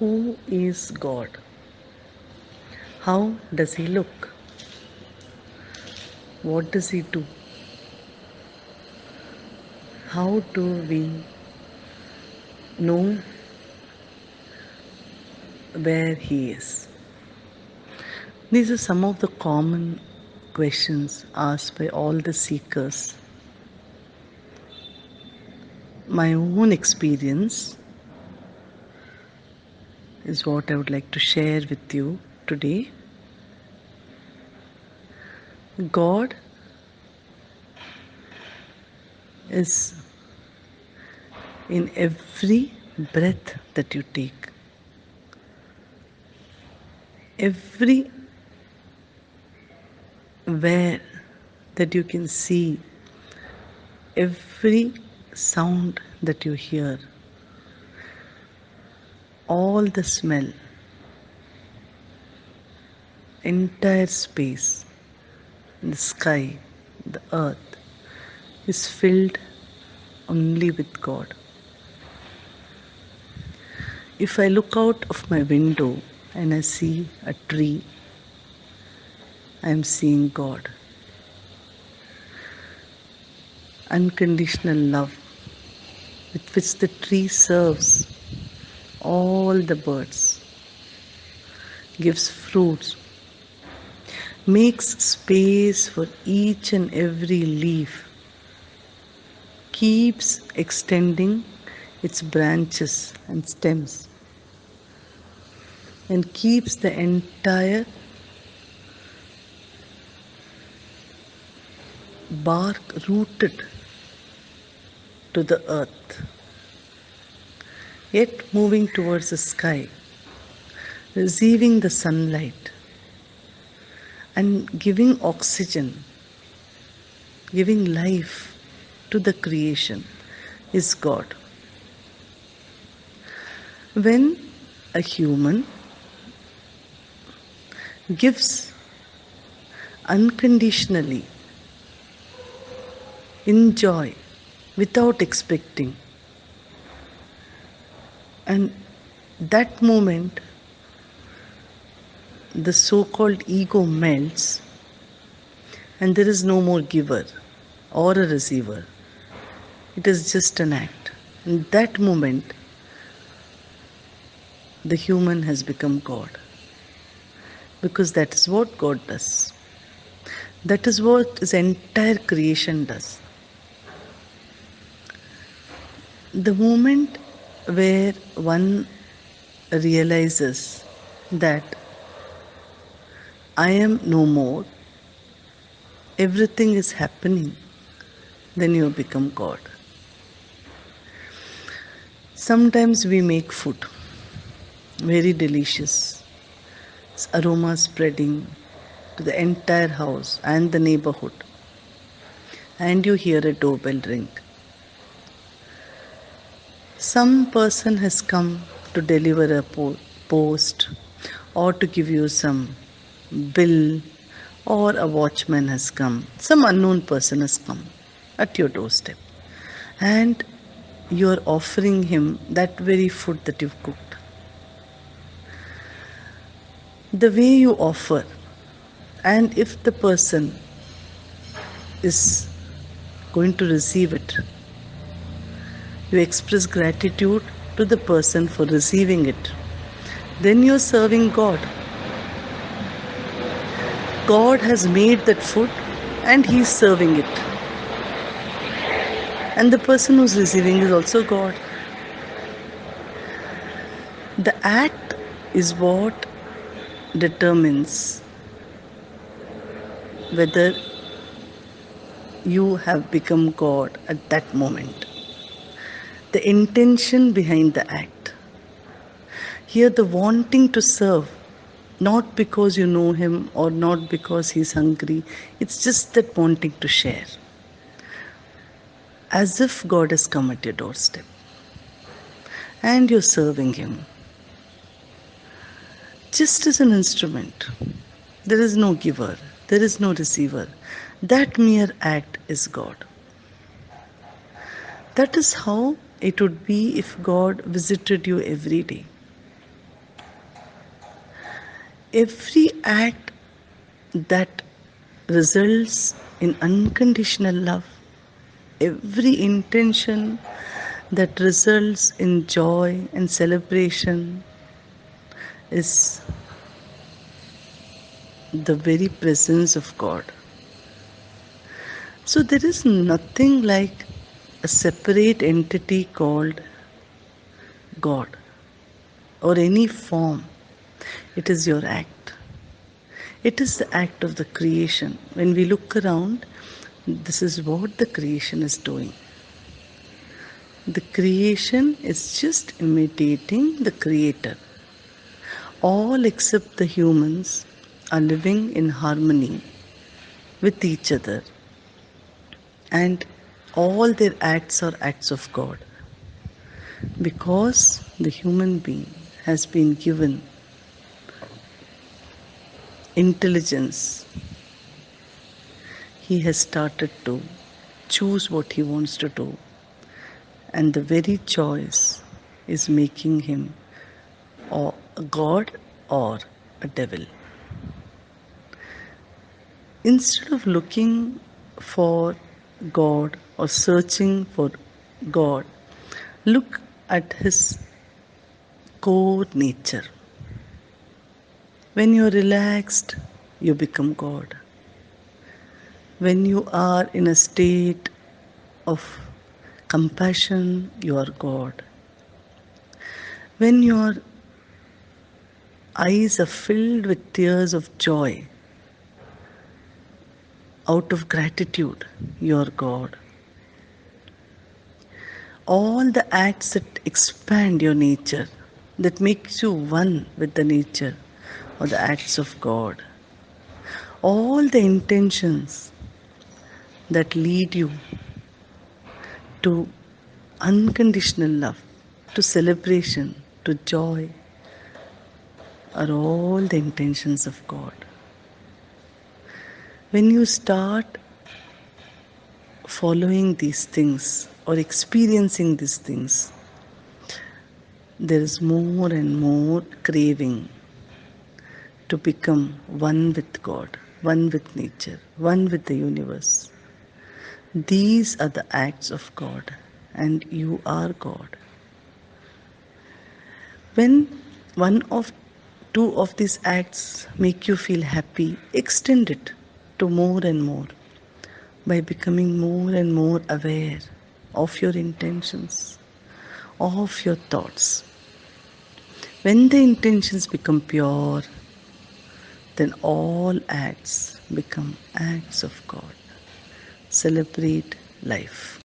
Who is God? How does He look? What does He do? How do we know where He is? These are some of the common questions asked by all the seekers. My own experience is what I would like to share with you today. God is in every breath that you take, everywhere that you can see, every sound that you hear, all the smell, entire space, the sky, the earth is filled only with God. If I look out of my window and I see a tree, I am seeing God. Unconditional love with which the tree serves all the birds, gives fruits, makes space for each and every leaf, keeps extending its branches and stems, and keeps the entire bark rooted to the earth, yet moving towards the sky, receiving the sunlight and giving oxygen, giving life to the creation is God. When a human gives unconditionally, in joy, without expecting, and that moment the so-called ego melts and there is no more giver or a receiver. It is just an act. In that moment, the human has become God. Because that is what God does. That is what His entire creation does. The moment where one realizes that I am no more, everything is happening, then you become God. Sometimes we make food very delicious, its aroma spreading to the entire house and the neighborhood, and you hear a doorbell ring. Some person has come to deliver a post or to give you some bill, or a watchman has come, some unknown person has come at your doorstep, and you are offering him that very food that you've cooked. The way you offer, and if the person is going to receive it, you express gratitude to the person for receiving it, then you're serving God. God has made that food and He's serving it. And the person who's receiving is also God. The act is what determines whether you have become God at that moment. The intention behind the act. Here, the wanting to serve, not because you know Him or not because He's hungry, it's just that wanting to share. As if God has come at your doorstep and you're serving Him. Just as an instrument. There is no giver, there is no receiver. That mere act is God. That is how it would be if God visited you every day. every act that results in unconditional love, every intention that results in joy and celebration is the very presence of God. So there is nothing like a separate entity called God or any form. It is your act. It is the act of the creation. When we look around, this is what the creation is doing. The creation is just imitating the creator. All except the humans are living in harmony with each other, and all their acts are acts of God because the human being has been given intelligence. He has started to choose what he wants to do, and the very choice is making him or a god or a devil. Instead of looking for God or searching for God, look at his core nature. When you're relaxed, you become God. When you are in a state of compassion, you are God. When your eyes are filled with tears of joy, out of gratitude, you are God. All the acts that expand your nature, that makes you one with the nature, are the acts of God. All the intentions that lead you to unconditional love, to celebration, to joy, are all the intentions of God. When you start following these things or experiencing these things, there is more and more craving to become one with God, one with nature, one with the universe. These are the acts of God, and you are God. When one of two of these acts make you feel happy, extend it to more and more by becoming more and more aware of your intentions, of your thoughts. When the intentions become pure, then all acts become acts of God. Celebrate life.